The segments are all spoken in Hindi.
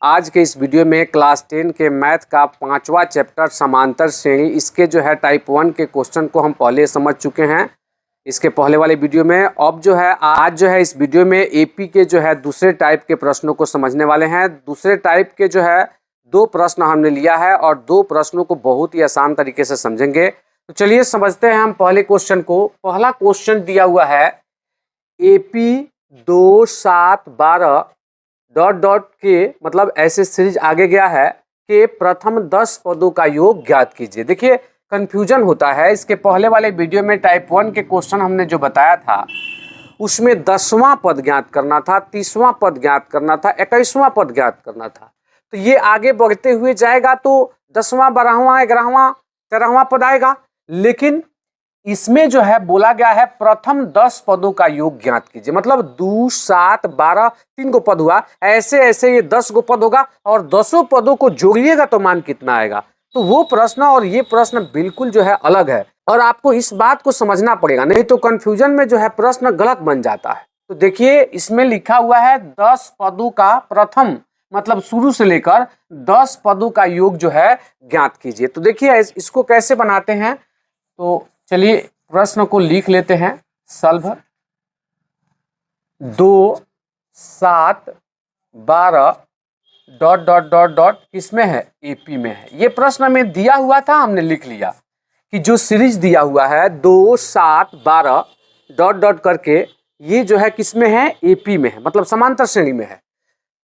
आज के इस वीडियो में क्लास 10 के मैथ का 5वां चैप्टर समांतर श्रेणी, इसके जो है टाइप 1 के क्वेश्चन को हम पहले समझ चुके हैं इसके पहले वाले वीडियो में। अब जो है आज जो है इस वीडियो में एपी के जो है दूसरे टाइप के प्रश्नों को समझने वाले हैं। दूसरे टाइप के जो है 2 प्रश्न हमने लिया है और 2 प्रश्नों को बहुत ही आसान तरीके से समझेंगे। तो चलिए समझते हैं हम पहले क्वेश्चन को। पहला क्वेश्चन दिया हुआ है एपी 2, 7, 12 डॉट डॉट के, मतलब ऐसे सीरीज आगे गया है कि प्रथम 10 पदों का योग ज्ञात कीजिए। देखिए कंफ्यूजन होता है। इसके पहले वाले वीडियो में टाइप 1 के क्वेश्चन हमने जो बताया था उसमें 10वां पद ज्ञात करना था, 30वां पद ज्ञात करना था, 21वां पद ज्ञात करना था। तो ये आगे बढ़ते हुए जाएगा तो 10वां, 12वां, 11वां, 13वां पद आएगा। लेकिन इसमें जो है बोला गया है प्रथम 10 पदों का योग ज्ञात कीजिए, मतलब 2, 7, 12 3 गो पद हुआ, ऐसे ऐसे ये 10 गो पद होगा और 10 पदों को जोड़िएगा तो मान कितना आएगा। तो वो प्रश्न और ये प्रश्न बिल्कुल जो है अलग है और आपको इस बात को समझना पड़ेगा, नहीं तो कंफ्यूजन में जो है प्रश्न गलत बन जाता है। तो देखिए इसमें लिखा हुआ है 10 पदों का प्रथम, मतलब शुरू से लेकर 10 पदों का योग जो है ज्ञात कीजिए। तो देखिए इसको कैसे बनाते हैं, तो चलिए प्रश्न को लिख लेते हैं। Solve 2, 7, 12 dot dot dot dot किसमें है, एपी में है। ये प्रश्न में दिया हुआ था, हमने लिख लिया कि जो सीरीज दिया हुआ है 2, 7, 12 डॉट डॉट करके ये जो है किसमें है, एपी में है, मतलब समांतर श्रेणी में है।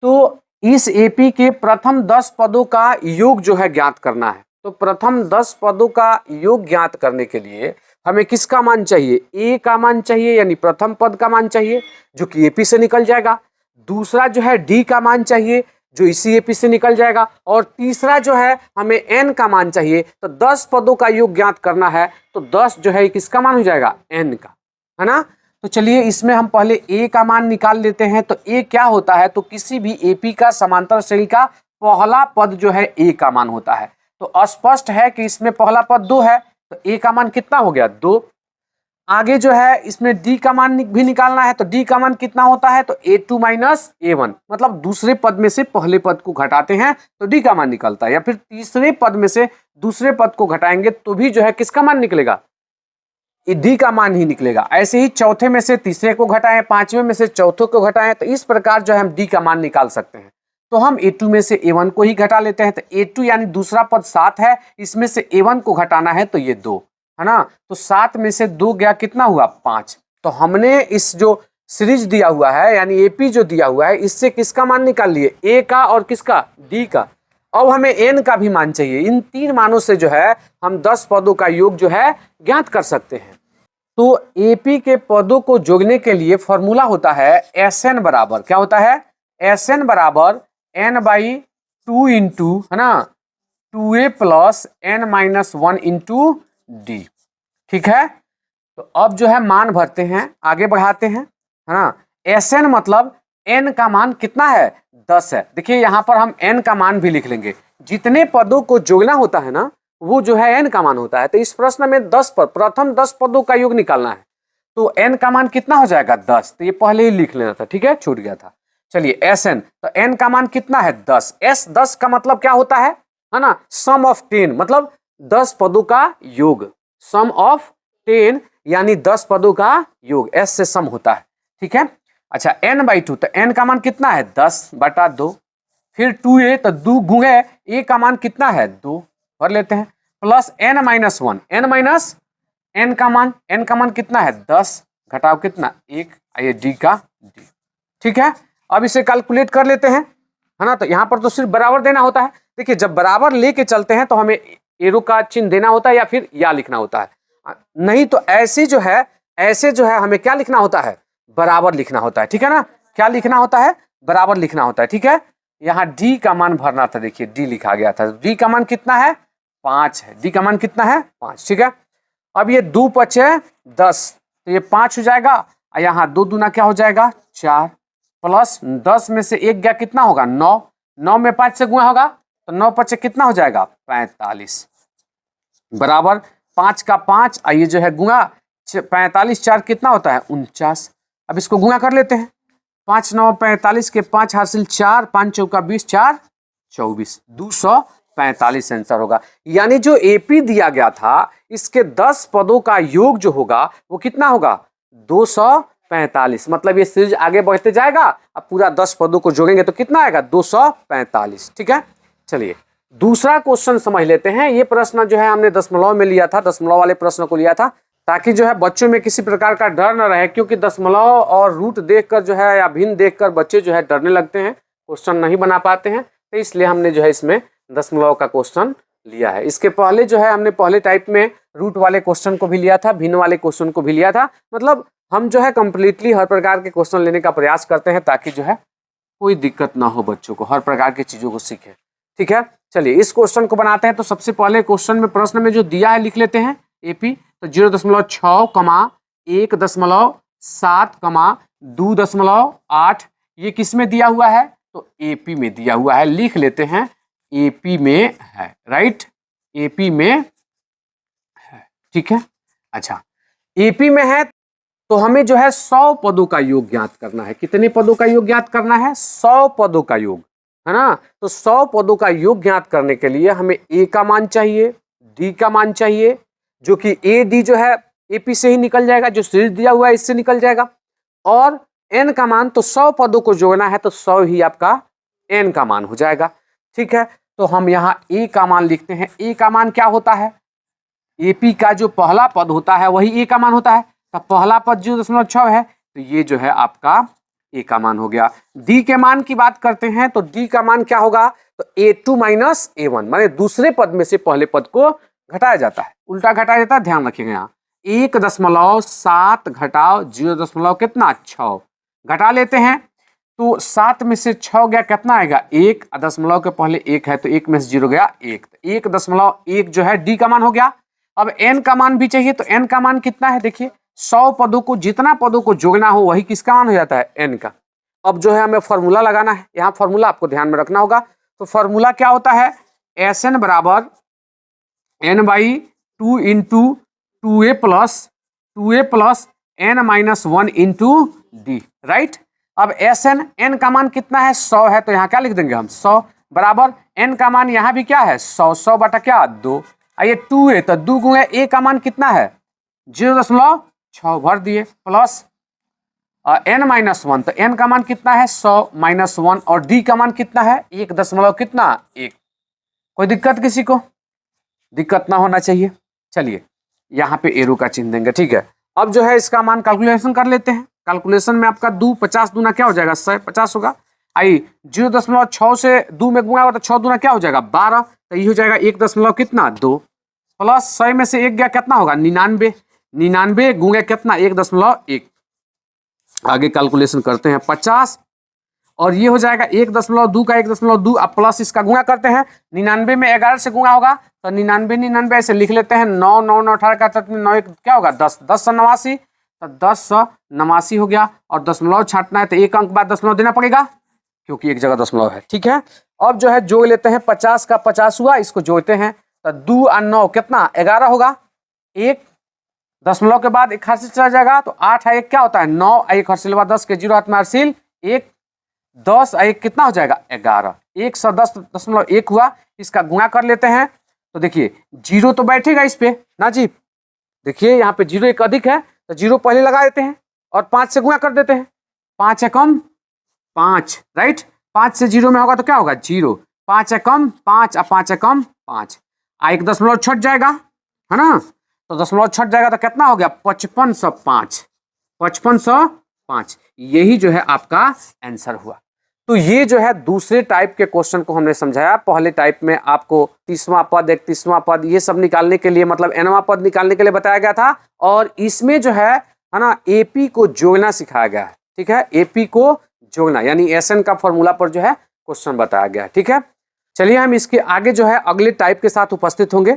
तो इस एपी के प्रथम 10 पदों का योग जो है ज्ञात करना है। तो प्रथम 10 पदों का योग ज्ञात करने के लिए हमें किसका मान चाहिए, ए का मान चाहिए, यानी प्रथम पद का मान चाहिए जो कि एपी से निकल जाएगा। दूसरा जो है डी का मान चाहिए जो इसी एपी से निकल जाएगा। और तीसरा जो है हमें एन का मान चाहिए। तो 10 पदों का योग ज्ञात करना है तो 10 जो है किसका मान हो जाएगा, एन का, है ना। तो चलिए इसमें हम पहले ए का मान निकाल लेते हैं। तो ए क्या होता है, तो किसी भी एपी का समांतर श्रेणी का पहला पद जो है ए का मान होता है। तो स्पष्ट है कि इसमें पहला पद 2 है तो ए का मान कितना हो गया, 2। आगे जो है इसमें डी का मान भी निकालना है तो डी का मान कितना होता है, तो A2 माइनस A1, मतलब दूसरे पद में से पहले पद को घटाते हैं तो डी का मान निकलता है, या फिर तीसरे पद में से दूसरे पद को घटाएंगे तो भी जो है किसका मान निकलेगा, डी का मान ही निकलेगा। ऐसे ही चौथे में से तीसरे को घटाएं, 5वें में से चौथे को घटाएं, तो इस प्रकार जो है हम डी का मान निकाल सकते हैं। तो हम A2 में से A1 को ही घटा लेते हैं। तो A2 यानी दूसरा पद 7 है, इसमें से A1 को घटाना है तो ये 2 है ना। तो 7 में से 2 गया, कितना हुआ, 5। तो हमने इस जो सीरीज दिया हुआ है यानी एपी जो दिया हुआ है इससे किसका मान निकाल लिए, ए का और किसका, डी का। अब हमें एन का भी मान चाहिए। इन 3 मानों से जो है हम 10 पदों का योग जो है ज्ञात कर सकते हैं। तो एपी के पदों को जोड़ने के लिए फॉर्मूला होता है एस एन बराबर, क्या होता है, एस एन बराबर n/2 इंटू, है ना, 2a plus n-1 into D. ठीक है। तो अब जो है मान भरते हैं, आगे बढ़ाते हैं, है ना। एस एन मतलब n का मान कितना है, 10 है। देखिए यहाँ पर हम n का मान भी लिख लेंगे। जितने पदों को जोड़ना होता है ना वो जो है n का मान होता है। तो इस प्रश्न में 10 पद, प्रथम 10 पदों का योग निकालना है तो n का मान कितना हो जाएगा, 10। तो ये पहले ही लिख लेना था, ठीक है, छूट गया था। चलिए एस एन, तो n का मान कितना है, 10। एस 10 का मतलब क्या होता है ना, सम ऑफ 10, मतलब 10 पदों का योग, सम ऑफ 10 यानी 10 पदों का योग, एस से सम होता है। ठीक है। अच्छा n/2, तो n का मान कितना है, 10/2, फिर 2a, तो 2 गुणे a का मान कितना है, 2, भर लेते हैं, प्लस n-1, n का मान कितना है, 10, घटाओ कितना, 1, आइए डी का डी। ठीक है। अब इसे कैलकुलेट कर लेते हैं, है ना। तो यहाँ पर तो सिर्फ बराबर देना होता है। देखिए जब बराबर लेके चलते हैं तो हमें एरो का चिन्ह देना होता है या फिर या लिखना होता है, नहीं तो ऐसे जो है हमें क्या लिखना होता है, बराबर लिखना होता है। ठीक है ना, क्या लिखना होता है, बराबर लिखना होता है। ठीक है। यहाँ डी का मान भरना था, देखिए डी लिखा गया था, डी का मान कितना है, 5 है, डी का मान कितना है, 5। ठीक है। अब ये 2 5 10, तो ये 5 हो जाएगा, यहाँ 2 दूना क्या हो जाएगा, 4, प्लस 10 में से 1 गया, कितना होगा, 9, 9 में 5 से गुणा होगा तो 9 5 कितना हो जाएगा, 45, बराबर 5 का 5, आइए जो है गुणा 45, 4 कितना होता है, 49। अब इसको गुणा कर लेते हैं, 5 9 45 के 5 हासिल 4, 5 चौका 20, 4 24, 245 आंसर होगा। यानी जो एपी दिया गया था इसके 10 पदों का योग जो होगा वो कितना होगा 245। मतलब ये सीरीज आगे बढ़ते जाएगा, अब पूरा 10 पदों को जोड़ेंगे तो कितना आएगा 245। ठीक है, चलिए दूसरा क्वेश्चन समझ लेते हैं। ये प्रश्न जो है हमने दशमलव में लिया था, दशमलव वाले प्रश्न को लिया था ताकि जो है बच्चों में किसी प्रकार का डर न रहे, क्योंकि दशमलव और रूट देखकर जो है या भिन्न देखकर बच्चे जो है डरने लगते हैं, क्वेश्चन नहीं बना पाते हैं, तो इसलिए हमने जो है इसमें दशमलव का क्वेश्चन लिया है। इसके पहले जो है हमने पहले टाइप में रूट वाले क्वेश्चन को भी लिया था, भिन्न वाले क्वेश्चन को भी लिया था। मतलब हम जो है कंप्लीटली हर प्रकार के क्वेश्चन लेने का प्रयास करते हैं ताकि जो है कोई दिक्कत ना हो, बच्चों को हर प्रकार की चीजों को सीखें। ठीक है, चलिए इस क्वेश्चन को बनाते हैं। तो सबसे पहले क्वेश्चन में प्रश्न में जो दिया है लिख लेते हैं एपी। तो 0.6, 1.7, 2.8 ये किस में दिया हुआ है तो एपी में दिया हुआ है। लिख लेते हैं एपी में है, राइट, एपी में है। ठीक है, अच्छा एपी में है तो हमें जो है 100 पदों का योग ज्ञात करना है। कितने पदों का योग ज्ञात करना है 100 पदों का योग, है ना। तो 100 पदों का योग ज्ञात करने के लिए हमें ए का मान चाहिए, डी का मान चाहिए, जो कि ए डी जो है एपी से ही निकल जाएगा, जो सीरीज दिया हुआ है इससे निकल जाएगा, और एन का मान तो 100 पदों को जोड़ना है तो 100 ही आपका एन का मान हो जाएगा। ठीक है, तो हम यहाँ ए का मान लिखते हैं। ए का मान क्या होता है, एपी का जो पहला पद होता है वही ए का मान होता है। तो पहला पद 0.6 है तो ये जो है आपका ए का मान हो गया। डी के मान की बात करते हैं तो डी का मान क्या होगा तो A2 माइनस A1, माने दूसरे पद में से पहले पद को घटाया जाता है, उल्टा घटाया जाता है, ध्यान रखिएगा। यहाँ 1.7 घटाओ 0. कितना 6 घटा लेते हैं तो 7 में से 6 गया कितना आएगा 1, दशमलव के पहले 1 है तो 1 में से 0 गया 1, तो 1.1 जो है डी का मान हो गया। अब एन का मान भी चाहिए तो एन का मान कितना है, देखिए 100 पदों को जितना पदों को जोड़ना हो वही किसका मान हो जाता है एन का। अब जो है हमें फॉर्मूला लगाना है, यहाँ फॉर्मूला आपको ध्यान में रखना होगा। तो फॉर्मूला क्या होता है एस एन बराबर n/2 into 2a plus n-1 into D, right. अब एस एन का मान कितना है 100 है तो यहाँ क्या लिख देंगे हम 100 बराबर एन का मान यहाँ भी क्या है 100 बटा क्या 2, आइए 2 है तो 2 गुणे ए का मान कितना है 0.6 भर दिए प्लस n-1 तो n का मान कितना है 100 माइनस 1 और d का मान कितना है 1.1। कोई दिक्कत किसी को, दिक्कत ना होना चाहिए। चलिए यहाँ पे एरो का चिन्ह देंगे, ठीक है। अब जो है इसका मान कैलकुलेशन कर लेते हैं। कैलकुलेशन में आपका 2 50 दूना क्या हो जाएगा 150 होगा। आई 0.6 से 2 में गुणा होगा तो 6 दूना क्या हो जाएगा 12, तो ये हो जाएगा 1.2 प्लस 100 में से 1 गया कितना होगा 99 गुणे कितना 1.1। आगे कैलकुलेशन करते हैं 50 और ये हो जाएगा 1.2 का 1.2 अब प्लस इसका गुणा करते हैं 99 में 11 से गुणा होगा तो 99 ऐसे लिख लेते हैं 9 9 9 18 का 9 क्या होगा 10 10 89 तो 10 89 हो गया और दशमलव छांटना है तो एक अंक बाद दशमलव देना पड़ेगा क्योंकि एक जगह दशमलव है, ठीक है। अब जो है जोड़ लेते हैं 50 का 50 हुआ, इसको जोड़ते हैं तो 2 और 9 कितना 11 होगा, एक दशमलव के बाद एक हासिल चला जाएगा तो 8 है 1 क्या होता है 9 1 हासिल 10 के 0 हाथ में हासिल 1 10 1 कितना हो जाएगा 11, 110.1 हुआ। इसका गुणा कर लेते हैं तो देखिए 0 तो बैठेगा इस पे ना जी, देखिए यहाँ पे 0 एक अधिक है तो 0 पहले लगा देते हैं और 5 से गुणा कर देते हैं, 5 है कम 5, राइट। 5 से 0 में होगा तो क्या होगा 0, 5 है कम 5 और 5 है कम 5, एक दशमलव छट जाएगा है ना, तो दशमलव छट जाएगा तो कितना हो गया 5505। यही जो है आपका आंसर हुआ। तो ये जो है दूसरे टाइप के क्वेश्चन को हमने समझाया। पहले टाइप में आपको 30वां पद 31वां पद ये सब निकालने के लिए मतलब nवां पद निकालने के लिए बताया गया था और इसमें जो है ना एपी को जोड़ना सिखाया गया है, ठीक है। एपी को जोड़ना यानी एसएन का फॉर्मूला पर जो है क्वेश्चन बताया गया है, ठीक है। चलिए हम इसके आगे जो है अगले टाइप के साथ उपस्थित होंगे।